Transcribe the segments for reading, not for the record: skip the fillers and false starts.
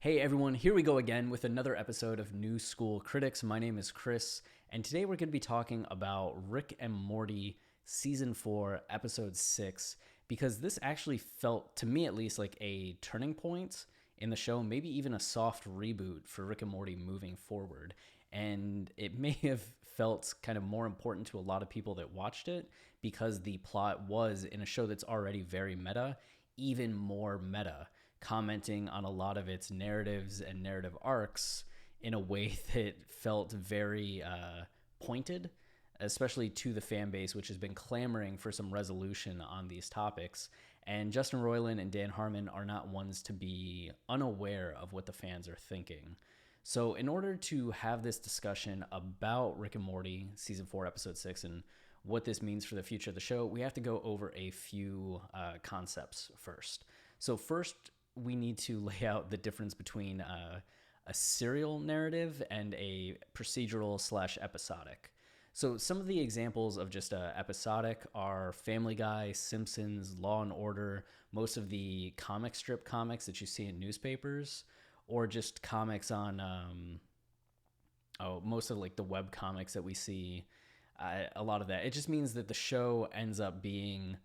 Hey everyone, here we go again with another episode of New School Critics. My name is Chris, and today we're going to be talking about Rick and Morty Season 4, Episode 6, because this actually felt, to me at least, like a turning point in the show, maybe even a soft reboot for Rick and Morty moving forward. And it may have felt kind of more important to a lot of people that watched it because the plot was, in a show that's already very meta, even more meta, commenting on a lot of its narratives and narrative arcs in a way that felt very pointed, especially to the fan base, which has been clamoring for some resolution on these topics. And Justin Roiland and Dan Harmon are not ones to be unaware of what the fans are thinking. So in order to have this discussion about Rick and Morty Season 4, Episode 6, and what this means for the future of the show, we have to go over a few concepts first. So first, we need to lay out the difference between a serial narrative and a procedural / episodic. So some of the examples of just episodic are Family Guy, Simpsons, Law and Order, most of the comic strip comics that you see in newspapers, or just comics on most of like the web comics that we see. A lot of that. It just means that the show ends up being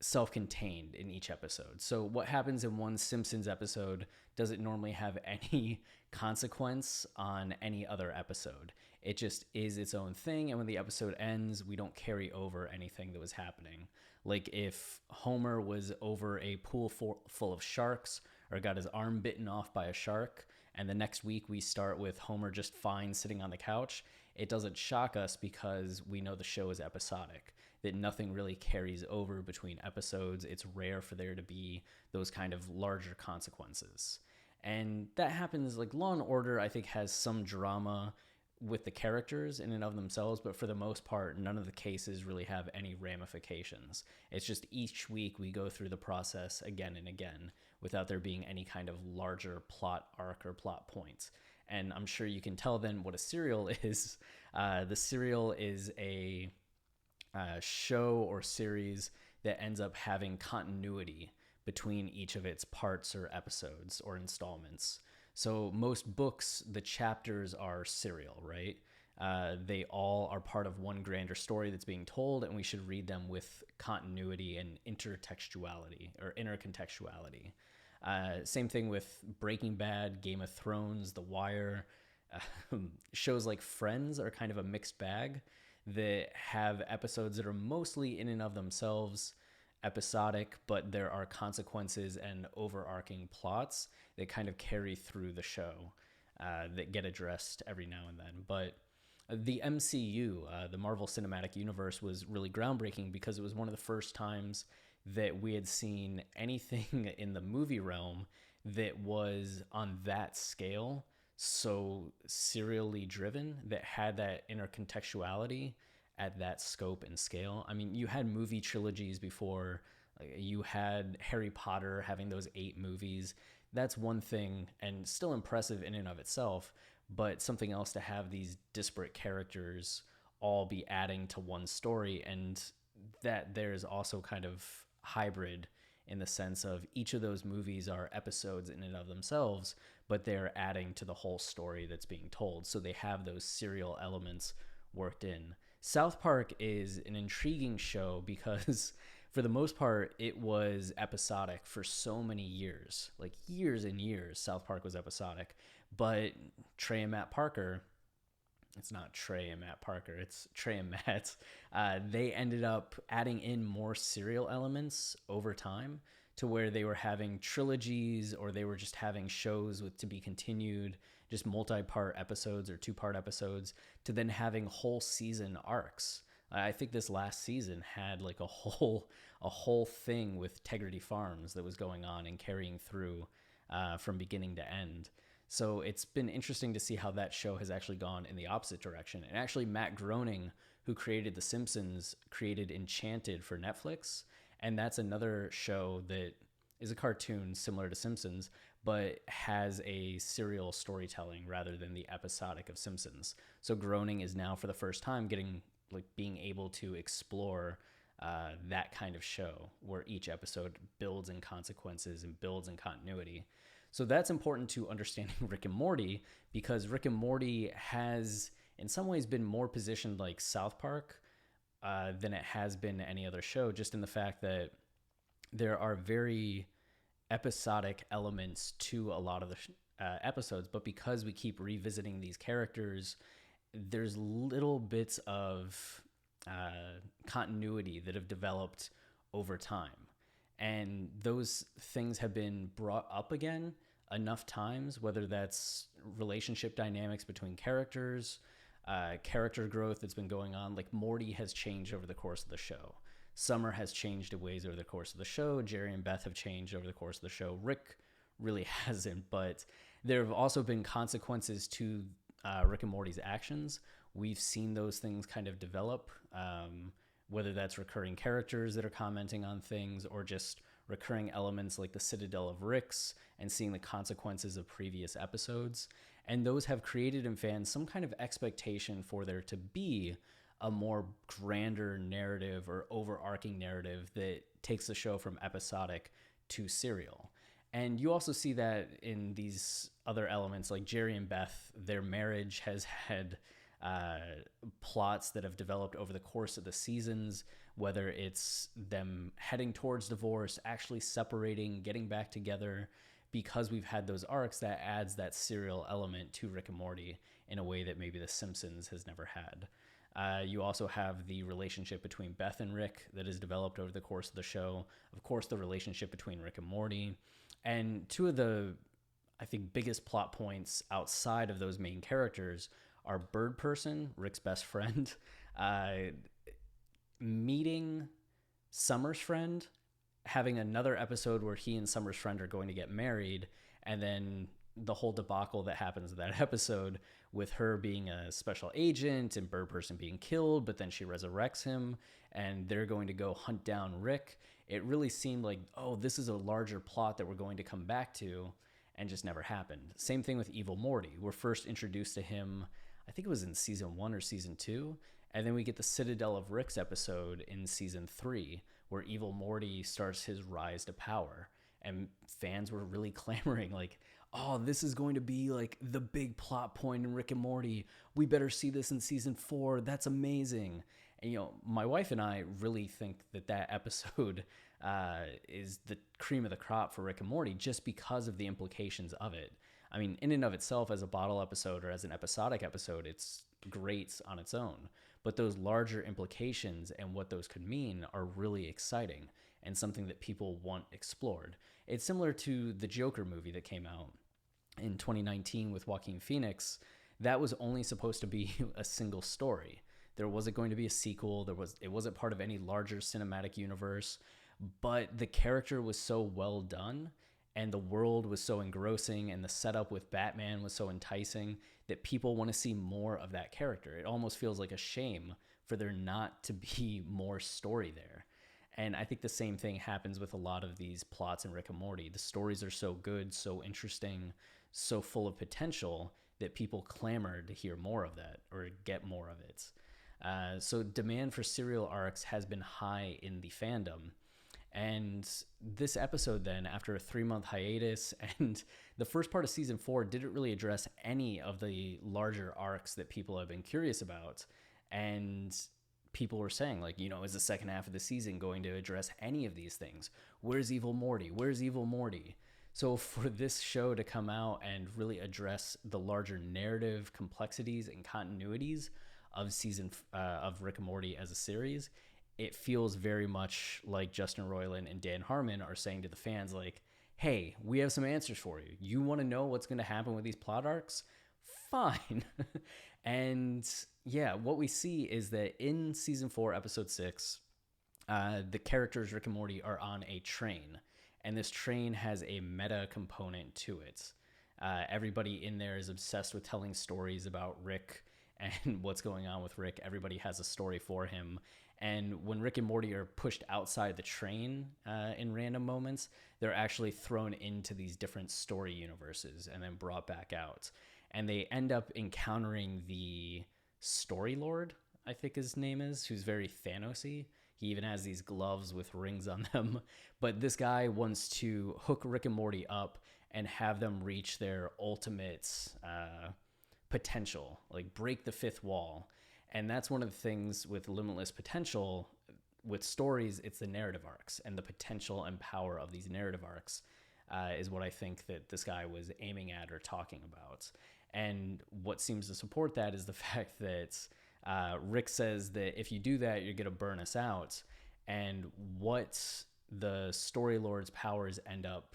self-contained in each episode. So what happens in one Simpsons episode doesn't normally have any consequence on any other episode. It just is its own thing, and when the episode ends, we don't carry over anything that was happening. Like if Homer was over a pool full of sharks or got his arm bitten off by a shark, and the next week we start with Homer just fine sitting on the couch, it doesn't shock us because we know the show is episodic, that nothing really carries over between episodes. It's rare for there to be those kind of larger consequences. And that happens, like Law and Order, I think, has some drama with the characters in and of themselves, but for the most part, none of the cases really have any ramifications. It's just each week we go through the process again and again without there being any kind of larger plot arc or plot points. And I'm sure you can tell then what a serial is. The serial is a show or series that ends up having continuity between each of its parts or episodes or installments. So most books, the chapters are serial, right? They all are part of one grander story that's being told, and we should read them with continuity and intertextuality or intercontextuality. Same thing with Breaking Bad, Game of Thrones, The Wire. Shows like Friends are kind of a mixed bag that have episodes that are mostly in and of themselves episodic, but there are consequences and overarching plots that kind of carry through the show that get addressed every now and then. But the MCU, the Marvel Cinematic Universe, was really groundbreaking because it was one of the first times that we had seen anything in the movie realm that was on that scale, so serially driven, that had that intercontextuality at that scope and scale. I mean, you had movie trilogies before. You had Harry Potter having those 8 movies. That's one thing, and still impressive in and of itself, but something else to have these disparate characters all be adding to one story, and that there's also kind of hybrid in the sense of each of those movies are episodes in and of themselves, but they're adding to the whole story that's being told. So they have those serial elements worked in. South Park is an intriguing show because for the most part, it was episodic for so many years, like years and years. South Park was episodic, but Trey and Matt Parker, it's not Trey and Matt Parker, it's Trey and Matt. They ended up adding in more serial elements over time to where they were having trilogies, or they were just having shows with to be continued, just multi-part episodes or 2-part episodes, to then having whole season arcs. I think this last season had like a whole thing with Tegrity Farms that was going on and carrying through from beginning to end. So it's been interesting to see how that show has actually gone in the opposite direction. And actually, Matt Groening, who created The Simpsons, created Enchanted for Netflix. And that's another show that is a cartoon similar to Simpsons, but has a serial storytelling rather than the episodic of Simpsons. So Groening is now, for the first time, being able to explore that kind of show where each episode builds in consequences and builds in continuity. So that's important to understanding Rick and Morty, because Rick and Morty has in some ways been more positioned like South Park than it has been any other show, just in the fact that there are very episodic elements to a lot of the episodes, but because we keep revisiting these characters, there's little bits of continuity that have developed over time. And those things have been brought up again enough times, whether that's relationship dynamics between characters, character growth that's been going on. Like Morty has changed over the course of the show. Summer has changed in ways over the course of the show. Jerry and Beth have changed over the course of the show. Rick really hasn't, but there have also been consequences to Rick and Morty's actions. We've seen those things kind of develop, whether that's recurring characters that are commenting on things or just recurring elements like the Citadel of Ricks and seeing the consequences of previous episodes. And those have created in fans some kind of expectation for there to be a more grander narrative or overarching narrative that takes the show from episodic to serial. And you also see that in these other elements, like Jerry and Beth, their marriage has had plots that have developed over the course of the seasons, whether it's them heading towards divorce, actually separating, getting back together. Because we've had those arcs, that adds that serial element to Rick and Morty in a way that maybe The Simpsons has never had. You also have the relationship between Beth and Rick that has developed over the course of the show. Of course, the relationship between Rick and Morty. And two of the, I think, biggest plot points outside of those main characters are Bird Person, Rick's best friend, meeting Summer's friend, having another episode where he and Summer's friend are going to get married, and then the whole debacle that happens in that episode with her being a special agent and Bird Person being killed, but then she resurrects him and they're going to go hunt down Rick. It really seemed like, oh, this is a larger plot that we're going to come back to, and just never happened. Same thing with Evil Morty. We're first introduced to him, I think it was in season 1 or season 2, and then we get the Citadel of Ricks episode in season 3, where Evil Morty starts his rise to power. And fans were really clamoring like, oh, this is going to be like the big plot point in Rick and Morty. We better see this in season 4. That's amazing. And, you know, my wife and I really think that that episode is the cream of the crop for Rick and Morty just because of the implications of it. I mean, in and of itself, as a bottle episode or as an episodic episode, it's great on its own. But those larger implications and what those could mean are really exciting and something that people want explored. It's similar to the Joker movie that came out in 2019 with Joaquin Phoenix. That was only supposed to be a single story. There wasn't going to be a sequel. It wasn't part of any larger cinematic universe, but the character was so well done and the world was so engrossing and the setup with Batman was so enticing that people want to see more of that character. It almost feels like a shame for there not to be more story there. And I think the same thing happens with a lot of these plots in Rick and Morty. The stories are so good, so interesting, so full of potential that people clamor to hear more of that or get more of it. So demand for serial arcs has been high in the fandom. And this episode then, after a 3-month hiatus, and the first part of season 4 didn't really address any of the larger arcs that people have been curious about. And people were saying, like, you know, is the second half of the season going to address any of these things? Where's Evil Morty? Where's Evil Morty? So for this show to come out and really address the larger narrative complexities and continuities of of Rick and Morty as a series, it feels very much like Justin Roiland and Dan Harmon are saying to the fans, like, hey, we have some answers for you. You want to know what's going to happen with these plot arcs? Fine. And yeah, what we see is that in season 4, episode 6, the characters Rick and Morty are on a train, and this train has a meta component to it. Everybody in there is obsessed with telling stories about Rick and what's going on with Rick. Everybody has a story for him. And when Rick and Morty are pushed outside the train in random moments, they're actually thrown into these different story universes and then brought back out. And they end up encountering the Story Lord, I think his name is, who's very Thanos-y. He even has these gloves with rings on them. But this guy wants to hook Rick and Morty up and have them reach their ultimate potential, like break the fifth wall. And that's one of the things with limitless potential. With stories, it's the narrative arcs, and the potential and power of these narrative arcs is what I think that this guy was aiming at or talking about. And what seems to support that is the fact that Rick says that if you do that, you're going to burn us out. And what the story lord's powers end up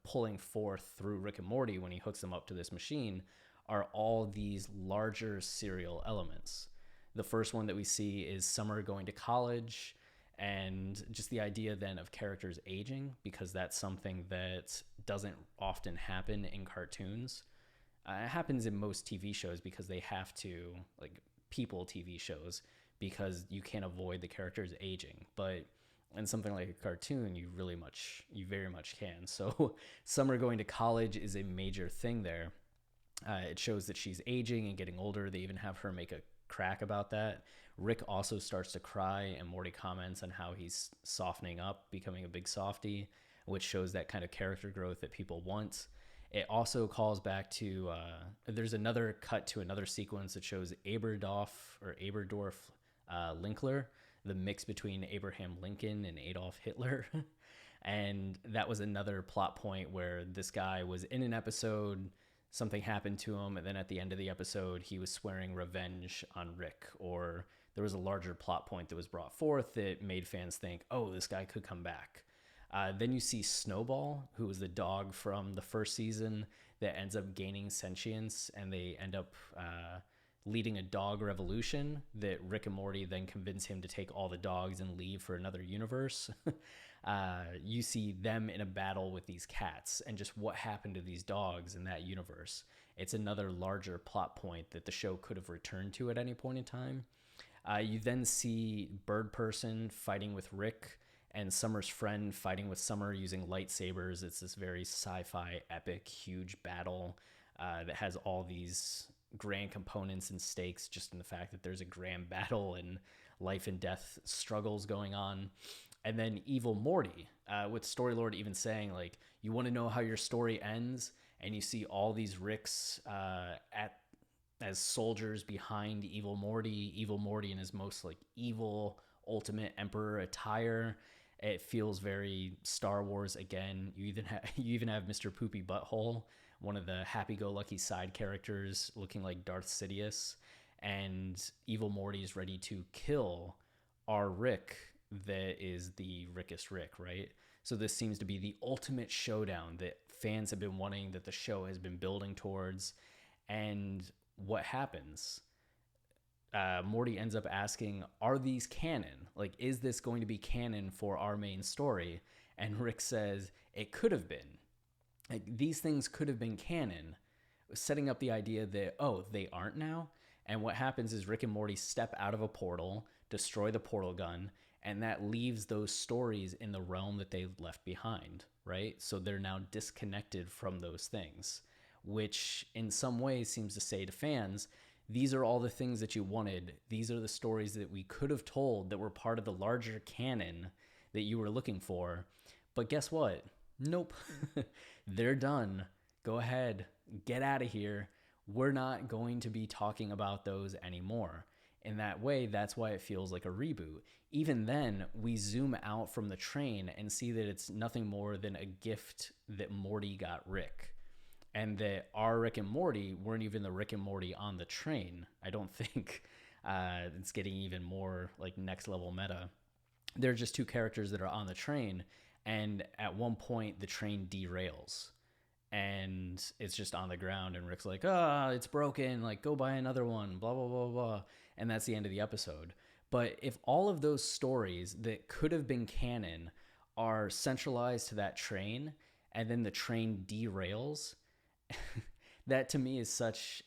pulling forth through Rick and Morty when he hooks them up to this machine are all these larger serial elements. The first one that we see is Summer going to college, and just the idea then of characters aging, because that's something that doesn't often happen in cartoons. It happens in most TV shows because they have to, like people TV shows, because you can't avoid the characters aging. But in something like a cartoon, you very much can. So Summer going to college is a major thing there. It shows that she's aging and getting older. They even have her make a crack about that. Rick also starts to cry, and Morty comments on how he's softening up, becoming a big softie, which shows that kind of character growth that people want. It also calls back to, there's another cut to another sequence that shows Aberdorf Linkler, the mix between Abraham Lincoln and Adolf Hitler. And that was another plot point where this guy was in an episode, something happened to him, and then at the end of the episode, he was swearing revenge on Rick, or there was a larger plot point that was brought forth that made fans think, oh, this guy could come back. Then you see Snowball, who was the dog from the first season that ends up gaining sentience, and they end up leading a dog revolution that Rick and Morty then convince him to take all the dogs and leave for another universe. You see them in a battle with these cats and just what happened to these dogs in that universe. It's another larger plot point that the show could have returned to at any point in time. You then see Bird Person fighting with Rick and Summer's friend fighting with Summer using lightsabers. It's this very sci-fi, epic, huge battle that has all these grand components and stakes just in the fact that there's a grand battle and life and death struggles going on. And then Evil Morty, with Storylord even saying, like, you want to know how your story ends? And you see all these Ricks as soldiers behind Evil Morty in his most like evil ultimate emperor attire. It feels very Star Wars again. You even have Mr. Poopy Butthole, one of the happy-go-lucky side characters, looking like Darth Sidious, and Evil Morty is ready to kill our Rick that is the Rickest Rick, right? So this seems to be the ultimate showdown that fans have been wanting, that the show has been building towards. And what happens? Morty ends up asking, are these canon? Like, is this going to be canon for our main story? And Rick says, it could have been. Like, these things could have been canon, setting up the idea that, oh, they aren't now? And what happens is Rick and Morty step out of a portal, destroy the portal gun, and that leaves those stories in the realm that they left behind, right? So they're now disconnected from those things, which in some ways seems to say to fans, these are all the things that you wanted. These are the stories that we could have told that were part of the larger canon that you were looking for. But guess what? Nope. They're done. Go ahead. Get out of here. We're not going to be talking about those anymore. In that way, that's why it feels like a reboot. Even then, we zoom out from the train and see that it's nothing more than a gift that Morty got Rick. And that our Rick and Morty weren't even the Rick and Morty on the train. I don't think it's getting even more like next level meta. They're just two characters that are on the train. And at one point, the train derails. And it's just on the ground. And Rick's like, it's broken. Like, go buy another one. Blah, blah, blah, blah. And that's the end of the episode. But if all of those stories that could have been canon are centralized to that train, and then the train derails, that to me is such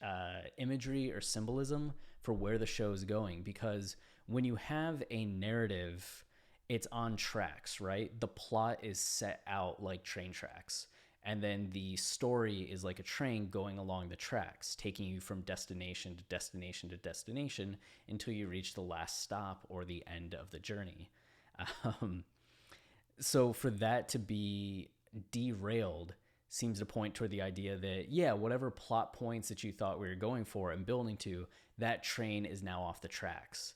imagery or symbolism for where the show is going. Because when you have a narrative, it's on tracks, right? The plot is set out like train tracks. And then the story is like a train going along the tracks, taking you from destination to destination to destination until you reach the last stop or the end of the journey. So for that to be derailed, seems to point toward the idea that, yeah, whatever plot points that you thought we were going for and building to, that train is now off the tracks.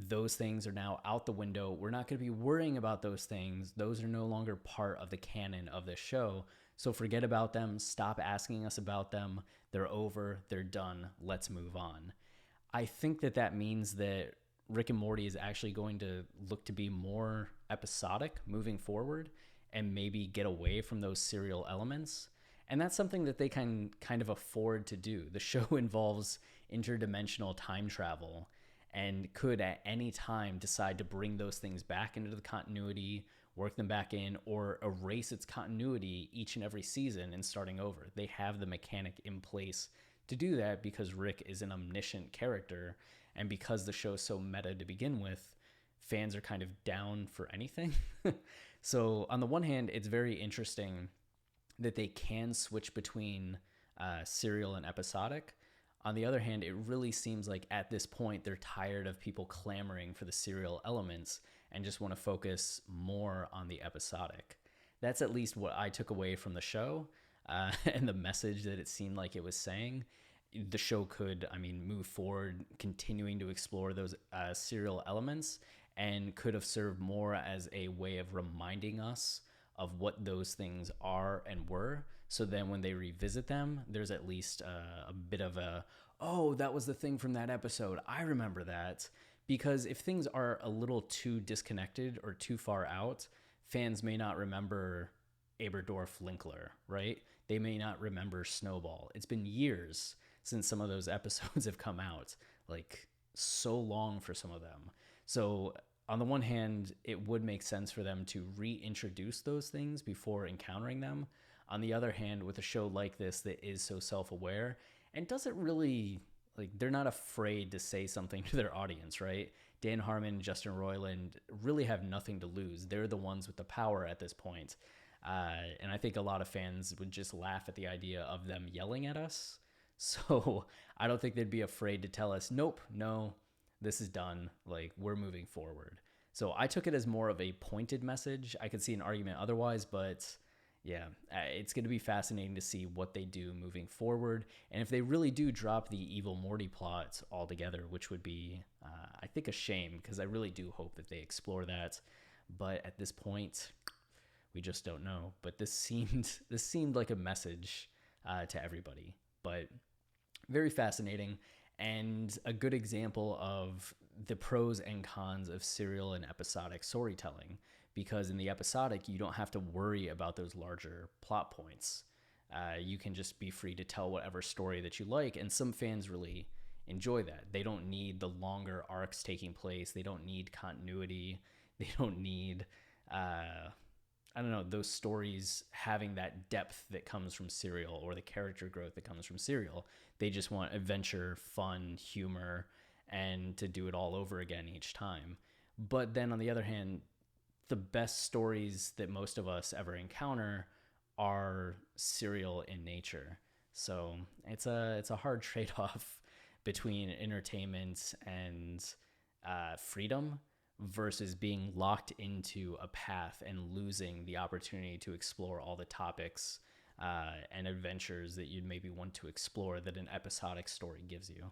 Those things are now out the window. We're not going to be worrying about those things. Those are no longer part of the canon of this show. So forget about them. Stop asking us about them. They're over. They're done. Let's move on. I think that means that Rick and Morty is actually going to look to be more episodic moving forward and maybe get away from those serial elements. And that's something that they can kind of afford to do. The show involves interdimensional time travel and could at any time decide to bring those things back into the continuity, work them back in, or erase its continuity each and every season and starting over. They have the mechanic in place to do that because Rick is an omniscient character, and because the show's so meta to begin with, fans are kind of down for anything. So on the one hand, it's very interesting that they can switch between serial and episodic. On the other hand, it really seems like at this point, they're tired of people clamoring for the serial elements and just want to focus more on the episodic. That's at least what I took away from the show and the message that it seemed like it was saying. The show could, move forward, continuing to explore those serial elements, and could have served more as a way of reminding us of what those things are and were. So then when they revisit them, there's at least a bit of oh, that was the thing from that episode. I remember that. Because if things are a little too disconnected or too far out, fans may not remember Aberdorf Linkler, right? They may not remember Snowball. It's been years since some of those episodes have come out, like so long for some of them. So on the one hand, it would make sense for them to reintroduce those things before encountering them. On the other hand, with a show like this that is so self-aware and doesn't really, they're not afraid to say something to their audience, right? Dan Harmon and Justin Roiland really have nothing to lose. They're the ones with the power at this point. And I think a lot of fans would just laugh at the idea of them yelling at us. So I don't think they'd be afraid to tell us, nope, no, this is done. We're moving forward. So I took it as more of a pointed message. I could see an argument otherwise, but yeah, it's going to be fascinating to see what they do moving forward. And if they really do drop the Evil Morty plot altogether, which would be, I think, a shame, because I really do hope that they explore that. But at this point, we just don't know. But this seemed like a message to everybody. But very fascinating, and a good example of the pros and cons of serial and episodic storytelling, because in the episodic, you don't have to worry about those larger plot points. You can just be free to tell whatever story that you like, and some fans really enjoy that. They don't need the longer arcs taking place. They don't need continuity. They don't need, those stories having that depth that comes from serial, or the character growth that comes from serial. They just want adventure, fun, humor, and to do it all over again each time. But then on the other hand, the best stories that most of us ever encounter are serial in nature. So it's a hard trade-off between entertainment and freedom versus being locked into a path and losing the opportunity to explore all the topics and adventures that you'd maybe want to explore that an episodic story gives you.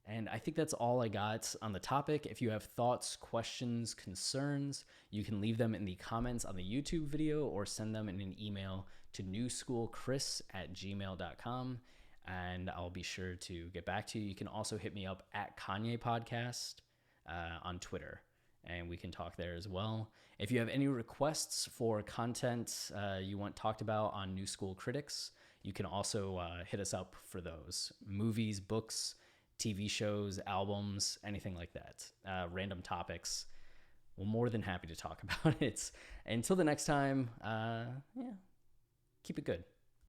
And I think that's all I got on the topic. If you have thoughts, questions, concerns, you can leave them in the comments on the YouTube video or send them in an email to newschoolchris@gmail.com, and I'll be sure to get back to you. You can also hit me up at Kanye Podcast on Twitter, and we can talk there as well. If you have any requests for content you want talked about on New School Critics, you can also hit us up for those. Movies, books, TV shows, albums, anything like that. Random topics. We're more than happy to talk about it. Until the next time, keep it good.